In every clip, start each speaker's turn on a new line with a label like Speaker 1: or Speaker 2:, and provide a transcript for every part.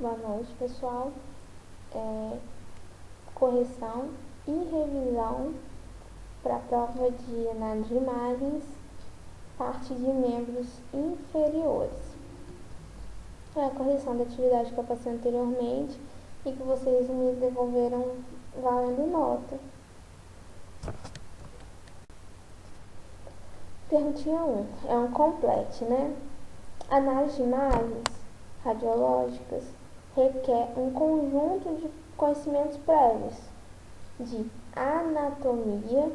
Speaker 1: boa noite, pessoal. Correção e revisão para a prova de análise de imagens, parte de membros inferiores. É a correção da atividade que eu passei anteriormente e que vocês me devolveram valendo nota. Perguntinha 1. É um complete, né? Análise de imagens radiológicas requer um conjunto de conhecimentos prévios de anatomia,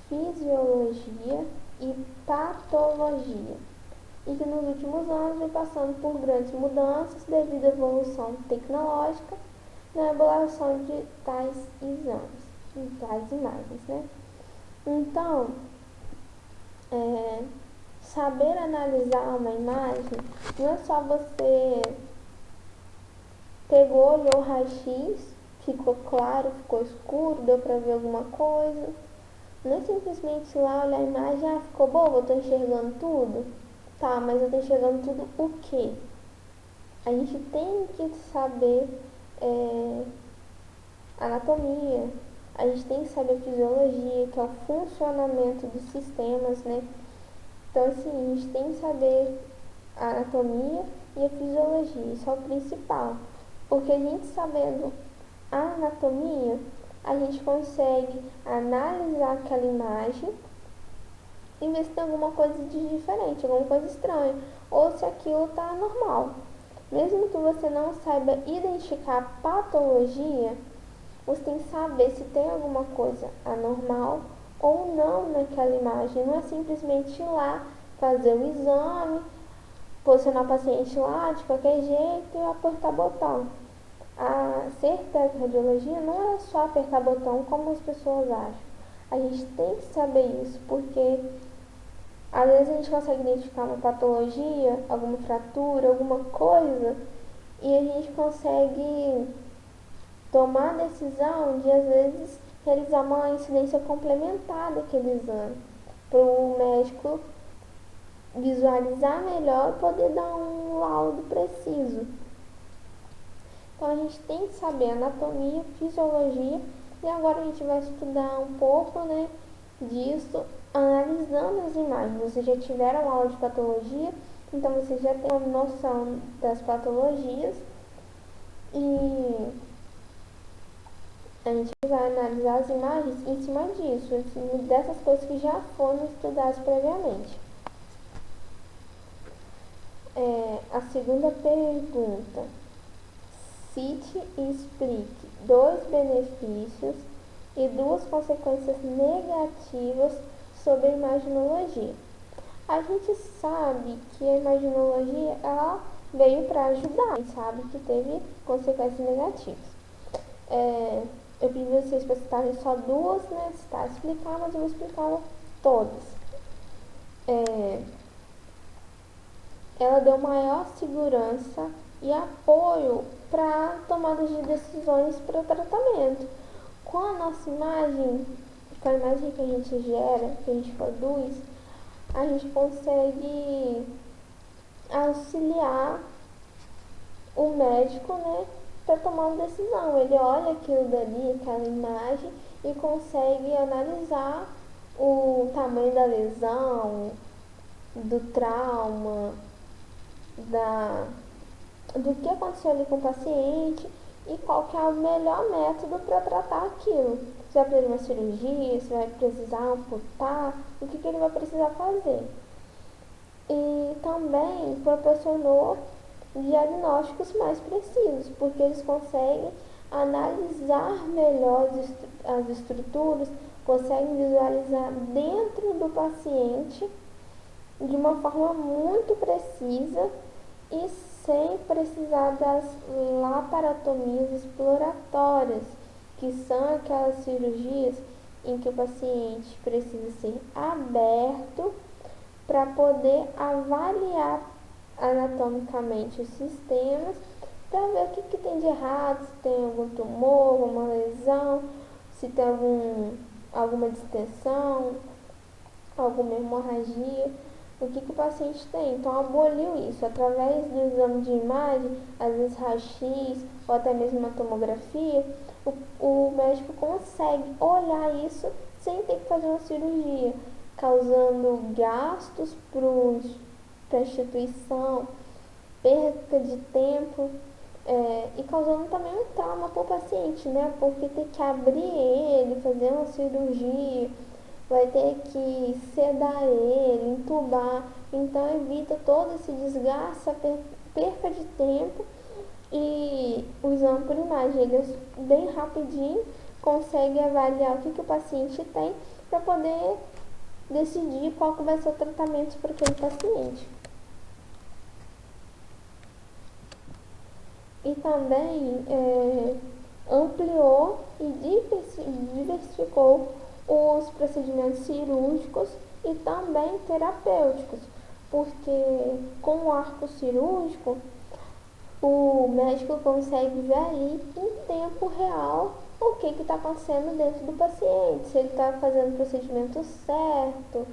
Speaker 1: fisiologia e patologia, e que nos últimos anos vem passando por grandes mudanças devido à evolução tecnológica na elaboração de tais exames, de tais imagens, né? Então, saber analisar uma imagem não é só você pegou, olhou o raio-x, ficou claro, ficou escuro, deu pra ver alguma coisa. Não é simplesmente lá olhar a imagem, ficou boa, eu tô enxergando tudo. Tá, mas eu tô enxergando tudo o quê? A gente tem que saber anatomia, a gente tem que saber fisiologia, que é o funcionamento dos sistemas, né? Então, assim, a gente tem que saber a anatomia e a fisiologia, isso é o principal. Porque a gente sabendo a anatomia, a gente consegue analisar aquela imagem e ver se tem alguma coisa de diferente, alguma coisa estranha, ou se aquilo está normal. Mesmo que você não saiba identificar a patologia, você tem que saber se tem alguma coisa anormal ou não naquela imagem. Não é simplesmente ir lá, fazer o exame, posicionar o paciente lá de qualquer jeito e apertar botão. Ser técnico de radiologia não é só apertar botão como as pessoas acham. A gente tem que saber isso, porque às vezes a gente consegue identificar uma patologia, alguma fratura, alguma coisa, e a gente consegue tomar a decisão de, às vezes, realizar uma incidência complementar daquele exame, para o médico visualizar melhor e poder dar um laudo preciso. Então a gente tem que saber anatomia, fisiologia, e agora a gente vai estudar um pouco, né, disso, analisando as imagens. Vocês já tiveram aula de patologia, então vocês já têm uma noção das patologias e a gente vai analisar as imagens em cima disso, dessas coisas que já foram estudadas previamente. A segunda pergunta. Cite e explique 2 benefícios e 2 consequências negativas sobre a imaginologia. A gente sabe que a imaginologia ela veio para ajudar, a gente sabe que teve consequências negativas. Eu pedi vocês para citarem só 2, né? Citar, explicar, mas eu vou explicar todas. Ela deu maior segurança e apoio para tomadas de decisões para o tratamento. Com a nossa imagem, com a imagem que a gente gera, que a gente produz, a gente consegue auxiliar o médico, né, para tomar uma decisão. Ele olha aquilo dali, aquela imagem, e consegue analisar o tamanho da lesão, do trauma, do que aconteceu ali com o paciente e qual que é o melhor método para tratar aquilo. Se vai precisar de uma cirurgia, se vai precisar amputar, o que ele vai precisar fazer. E também proporcionou diagnósticos mais precisos, porque eles conseguem analisar melhor as estruturas, conseguem visualizar dentro do paciente de uma forma muito precisa e sem precisar das laparotomias exploratórias, que são aquelas cirurgias em que o paciente precisa ser aberto para poder avaliar anatomicamente os sistemas, para ver o que tem de errado, se tem algum tumor, alguma lesão, se tem alguma distensão, alguma hemorragia. o que o paciente tem. Então, aboliu isso. Através do exame de imagem, às vezes raio-x ou até mesmo uma tomografia, o médico consegue olhar isso sem ter que fazer uma cirurgia, causando gastos para a instituição, perca de tempo, e causando também um trauma para o paciente, né? Porque tem que abrir ele, fazer uma cirurgia, vai ter que sedar ele, entubar, então evita todo esse desgaste, essa perca de tempo. E o exame por imagem, ele é bem rapidinho, consegue avaliar o que o paciente tem para poder decidir qual que vai ser o tratamento para aquele paciente. E também ampliou e diversificou os procedimentos cirúrgicos e também terapêuticos, porque com o arco cirúrgico o médico consegue ver ali em tempo real o que está acontecendo dentro do paciente, se ele está fazendo o procedimento certo,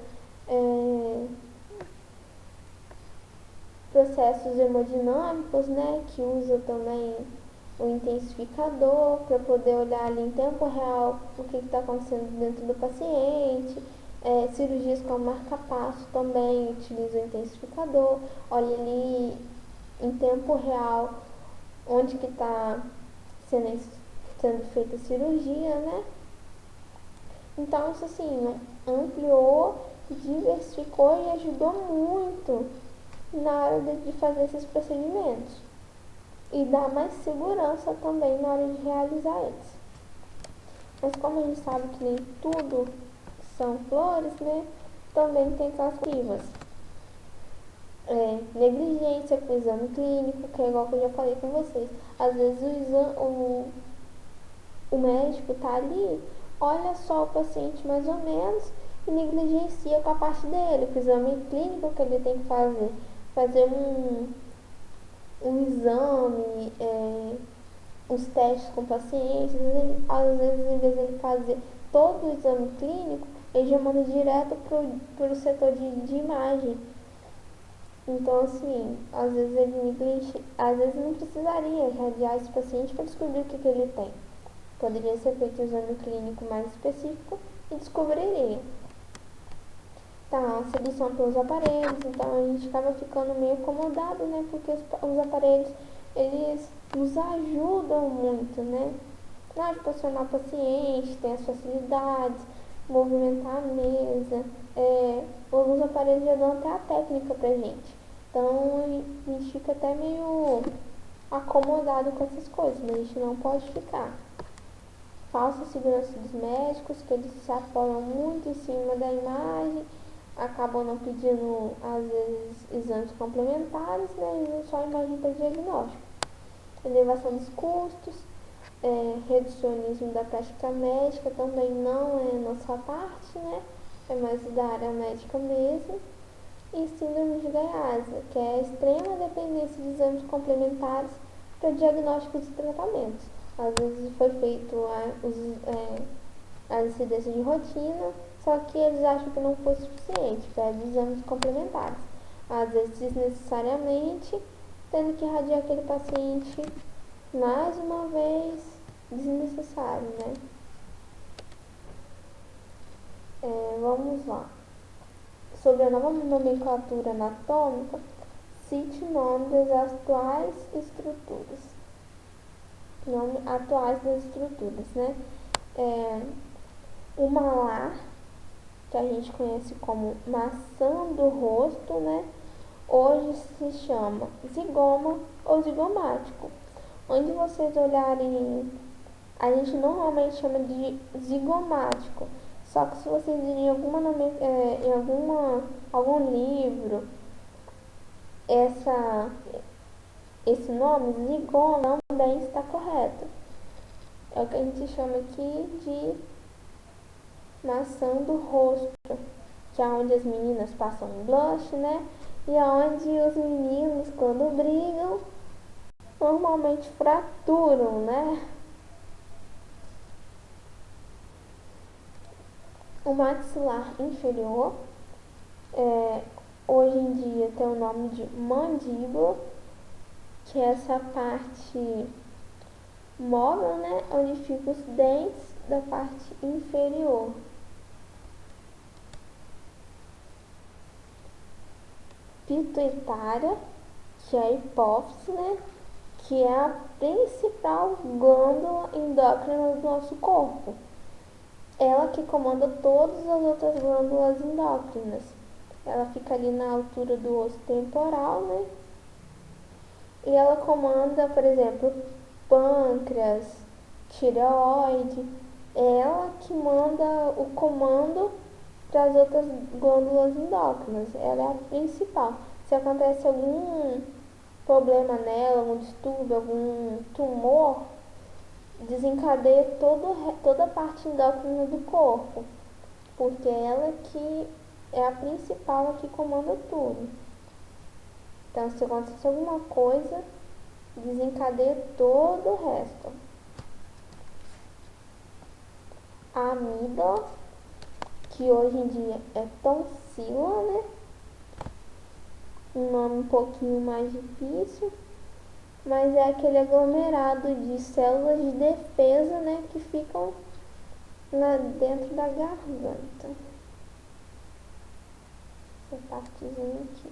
Speaker 1: processos hemodinâmicos, né, que usa também o intensificador para poder olhar ali em tempo real o que está acontecendo dentro do paciente. Cirurgias como marca-passo também utilizam o intensificador, olha ali em tempo real onde que está sendo feita a cirurgia, né? Então isso assim ampliou, diversificou e ajudou muito na hora de fazer esses procedimentos e dá mais segurança também na hora de realizar eles. Mas como a gente sabe que nem tudo são flores, né? Também tem aquelas rivas. Negligência com o exame clínico, que é igual que eu já falei com vocês. Às vezes o médico tá ali, olha só o paciente mais ou menos e negligencia com a parte dele, com o exame clínico que ele tem que fazer um exame, os testes com pacientes, às vezes em vez de ele fazer todo o exame clínico, ele já manda direto para o setor de imagem. Então, assim, às vezes não precisaria irradiar esse paciente para descobrir o que ele tem. Poderia ser feito um exame clínico mais específico e descobriria. Tá, a sedução pelos aparelhos, então a gente acaba ficando meio acomodado, né? Porque os aparelhos, eles nos ajudam muito, né? Na hora de posicionar o paciente, tem as facilidades, movimentar a mesa, alguns aparelhos já dão até a técnica pra gente. Então a gente fica até meio acomodado com essas coisas, mas a gente não pode ficar. Falsa segurança dos médicos, que eles se apoiam muito em cima da imagem, acabam não pedindo, às vezes, exames complementares, né, e só a imagem para diagnóstico. Elevação dos custos, reducionismo da prática médica também não é nossa parte, né, é mais da área médica mesmo. E síndrome de Gaiasa, que é a extrema dependência de exames complementares para diagnósticos e tratamentos. Às vezes foi feito a incidência de rotina, só que eles acham que não foi suficiente, pede exames complementares. Às vezes desnecessariamente, tendo que irradiar aquele paciente mais uma vez desnecessário, né? Vamos lá. Sobre a nova nomenclatura anatômica, cite o nome das atuais estruturas. Nome atuais das estruturas, né? O malar, que a gente conhece como maçã do rosto, né? Hoje se chama zigoma ou zigomático. Onde vocês olharem, a gente normalmente chama de zigomático. Só que se vocês virem algum livro, esse nome, zigoma, também está correto. É o que a gente chama aqui de maçã do rosto, que é onde as meninas passam blush, né? E é onde os meninos, quando brigam, normalmente fraturam, né? O maxilar inferior, hoje em dia tem o nome de mandíbula, que é essa parte móvel, né, onde ficam os dentes da parte inferior. Pituitária, que é a hipófise, né, que é a principal glândula endócrina do nosso corpo. Ela que comanda todas as outras glândulas endócrinas. Ela fica ali na altura do osso temporal, né? E ela comanda, por exemplo, pâncreas, tireoide. É ela que manda o comando para as outras glândulas endócrinas. Ela é a principal. Se acontece algum problema nela, algum distúrbio, algum tumor, desencadeia toda a parte endócrina do corpo, porque ela que é a principal, a que comanda tudo. Então, se acontecer alguma coisa, desencadeia todo o resto. A amígdala, que hoje em dia é tonsila, né? Um nome um pouquinho mais difícil, mas é aquele aglomerado de células de defesa, né, que ficam dentro da garganta. Essa partezinha aqui.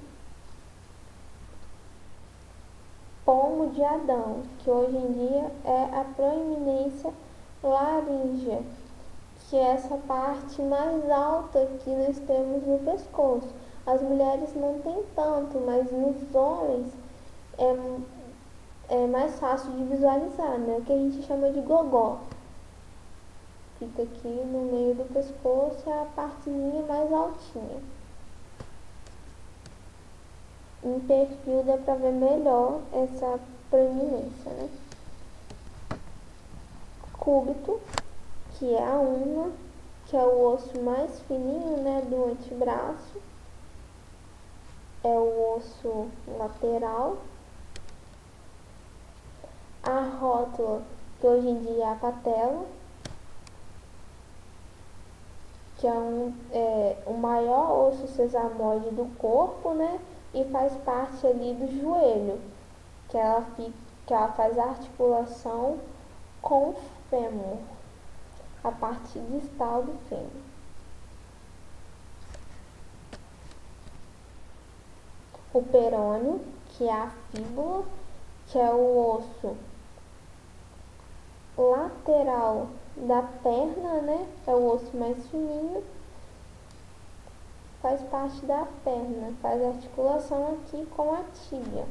Speaker 1: Pomo de Adão, que hoje em dia é a proeminência laríngea, que é essa parte mais alta que nós temos no pescoço. As mulheres não têm tanto, mas nos homens é mais fácil de visualizar, né? O que a gente chama de gogó. Fica aqui no meio do pescoço, é a partezinha mais altinha. Em perfil dá pra ver melhor essa proeminência, né? Cúbito, que é a una, que é o osso mais fininho, né, do antebraço. É o osso lateral. A rótula, que hoje em dia é a patela, que é o maior osso sesamoide do corpo, né, e faz parte ali do joelho, que ela faz a articulação com o fêmur, a parte distal do fêmur. O perônio, que é a fíbula, que é o osso lateral da perna, né? É o osso mais fininho, faz parte da perna, faz articulação aqui com a tíbia.